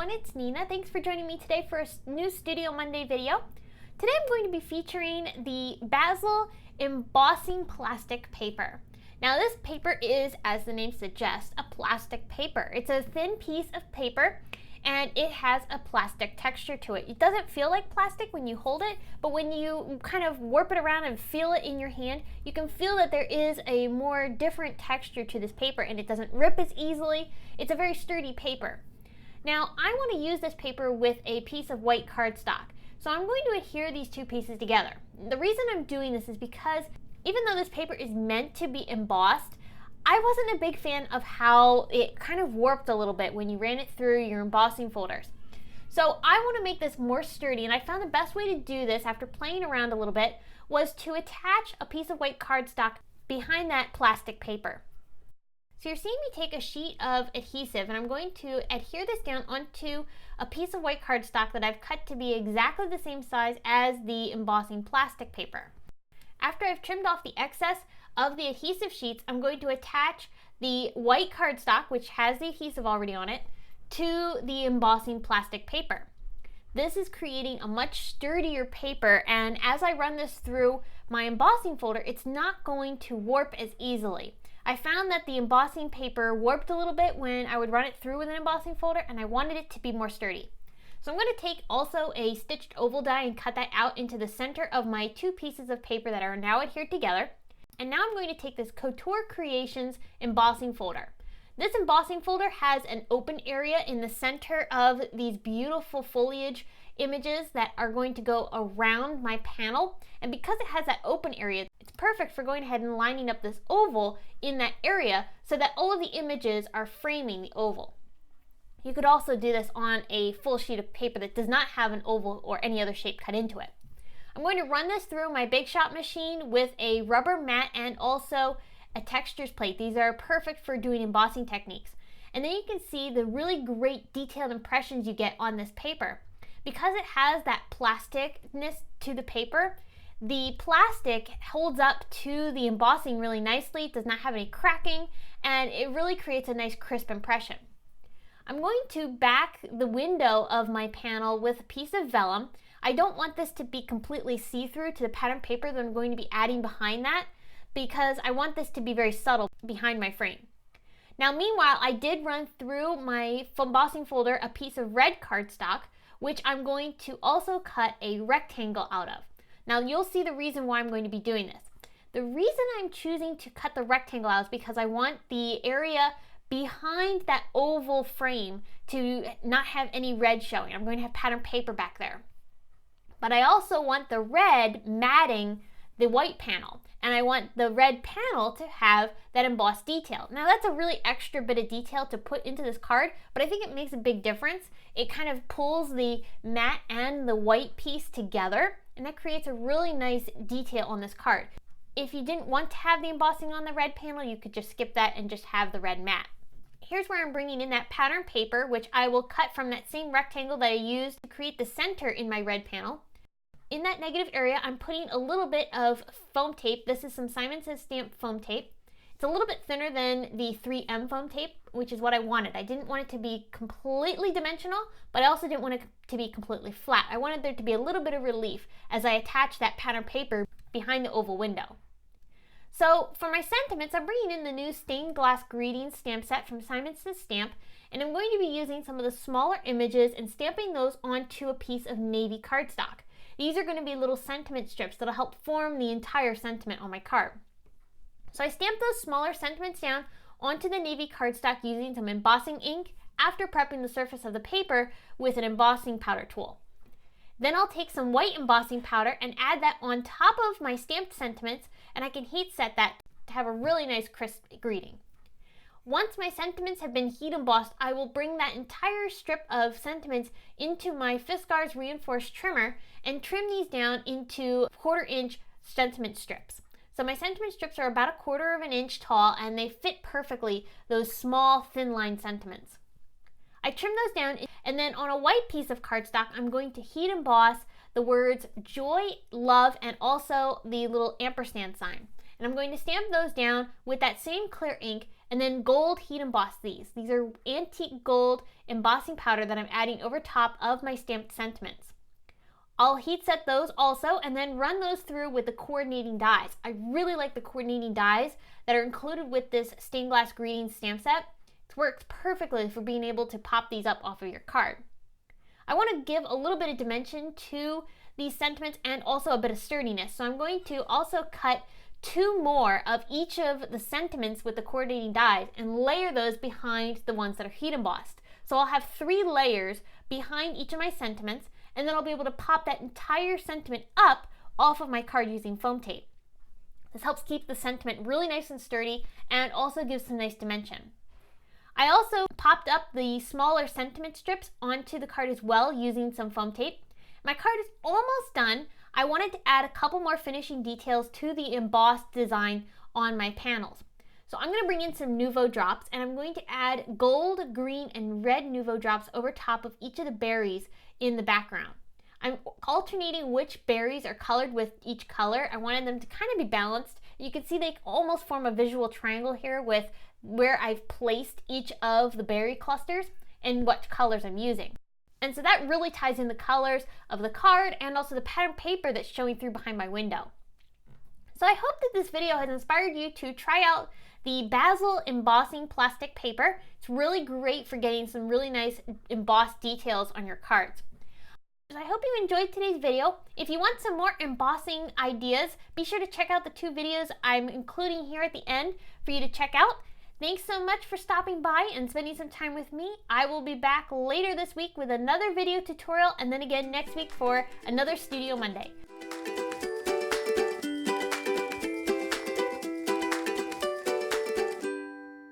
everyone, it's Nina. Thanks for joining me today for a new Studio Monday video. Today I'm going to be featuring the Bazzill embossing plastic paper. Now this paper is, as the name suggests, a plastic paper. It's a thin piece of paper and it has a plastic texture to it. It doesn't feel like plastic when you hold it, but when you kind of warp it around and feel it in your hand, you can feel that there is a more different texture to this paper and it doesn't rip as easily. It's a very sturdy paper. Now I want to use this paper with a piece of white cardstock. So I'm going to adhere these two pieces together. The reason I'm doing this is because even though this paper is meant to be embossed, I wasn't a big fan of how it kind of warped a little bit when you ran it through your embossing folders. So I want to make this more sturdy, and I found the best way to do this after playing around a little bit was to attach a piece of white cardstock behind that plastic paper. So you're seeing me take a sheet of adhesive and I'm going to adhere this down onto a piece of white cardstock that I've cut to be exactly the same size as the embossing plastic paper. After I've trimmed off the excess of the adhesive sheets, I'm going to attach the white cardstock, which has the adhesive already on it, to the embossing plastic paper. This is creating a much sturdier paper, and as I run this through my embossing folder, it's not going to warp as easily. I found that the embossing paper warped a little bit when I would run it through with an embossing folder, and I wanted it to be more sturdy. So I'm going to take also a stitched oval die and cut that out into the center of my two pieces of paper that are now adhered together. And now I'm going to take this Couture Creations embossing folder. This embossing folder has an open area in the center of these beautiful foliage images that are going to go around my panel. And because it has that open area, it's perfect for going ahead and lining up this oval in that area so that all of the images are framing the oval. You could also do this on a full sheet of paper that does not have an oval or any other shape cut into it. I'm going to run this through my Bake Shop machine with a rubber mat and also a textures plate. These are perfect for doing embossing techniques. And then you can see the really great detailed impressions you get on this paper. Because it has that plasticness to the paper, the plastic holds up to the embossing really nicely. It does not have any cracking, and it really creates a nice crisp impression. I'm going to back the window of my panel with a piece of vellum. I don't want this to be completely see-through to the pattern paper that I'm going to be adding behind that, because I want this to be very subtle behind my frame. Now meanwhile, I did run through my embossing folder a piece of red cardstock, which I'm going to also cut a rectangle out of. Now you'll see the reason why I'm going to be doing this. The reason I'm choosing to cut the rectangle out is because I want the area behind that oval frame to not have any red showing. I'm going to have pattern paper back there. But I also want the red matting the white panel, and I want the red panel to have that embossed detail. Now that's a really extra bit of detail to put into this card, but I think it makes a big difference. It kind of pulls the matte and the white piece together, and that creates a really nice detail on this card. If you didn't want to have the embossing on the red panel, you could just skip that and just have the red matte. Here's where I'm bringing in that pattern paper, which I will cut from that same rectangle that I used to create the center in my red panel. In that negative area, I'm putting a little bit of foam tape. This is some Simon Says Stamp foam tape. It's a little bit thinner than the 3M foam tape, which is what I wanted. I didn't want it to be completely dimensional, but I also didn't want it to be completely flat. I wanted there to be a little bit of relief as I attach that pattern paper behind the oval window. So for my sentiments, I'm bringing in the new stained glass greetings stamp set from Simon Says Stamp, and I'm going to be using some of the smaller images and stamping those onto a piece of navy cardstock. These are going to be little sentiment strips that'll help form the entire sentiment on my card. So I stamped those smaller sentiments down onto the navy cardstock using some embossing ink after prepping the surface of the paper with an embossing powder tool. Then I'll take some white embossing powder and add that on top of my stamped sentiments, and I can heat set that to have a really nice crisp greeting. Once my sentiments have been heat embossed, I will bring that entire strip of sentiments into my Fiskars reinforced trimmer and trim these down into 1/4 inch sentiment strips. So my sentiment strips are about 1/4 inch tall, and they fit perfectly those small thin line sentiments. I trim those down, and then on a white piece of cardstock, I'm going to heat emboss the words joy, love, and also the little ampersand sign. And I'm going to stamp those down with that same clear ink and then gold heat emboss these. These are antique gold embossing powder that I'm adding over top of my stamped sentiments. I'll heat set those also and then run those through with the coordinating dies. I really like the coordinating dies that are included with this stained glass greetings stamp set. It works perfectly for being able to pop these up off of your card. I want to give a little bit of dimension to these sentiments and also a bit of sturdiness. So I'm going to also cut 2 more of each of the sentiments with the coordinating dies and layer those behind the ones that are heat embossed. So I'll have 3 layers behind each of my sentiments, and then I'll be able to pop that entire sentiment up off of my card using foam tape. This helps keep the sentiment really nice and sturdy and also gives some nice dimension. I also popped up the smaller sentiment strips onto the card as well using some foam tape. My card is almost done. I wanted to add a couple more finishing details to the embossed design on my panels. So I'm going to bring in some Nuvo drops, and I'm going to add gold, green, and red Nuvo drops over top of each of the berries in the background. I'm alternating which berries are colored with each color. I wanted them to kind of be balanced. You can see they almost form a visual triangle here with where I've placed each of the berry clusters and what colors I'm using. And so that really ties in the colors of the card and also the pattern paper that's showing through behind my window. So I hope that this video has inspired you to try out the Bazzill embossing plastic paper. It's really great for getting some really nice embossed details on your cards. So I hope you enjoyed today's video. If you want some more embossing ideas, be sure to check out the 2 videos I'm including here at the end for you to check out. Thanks so much for stopping by and spending some time with me. I will be back later this week with another video tutorial and then again next week for another Studio Monday.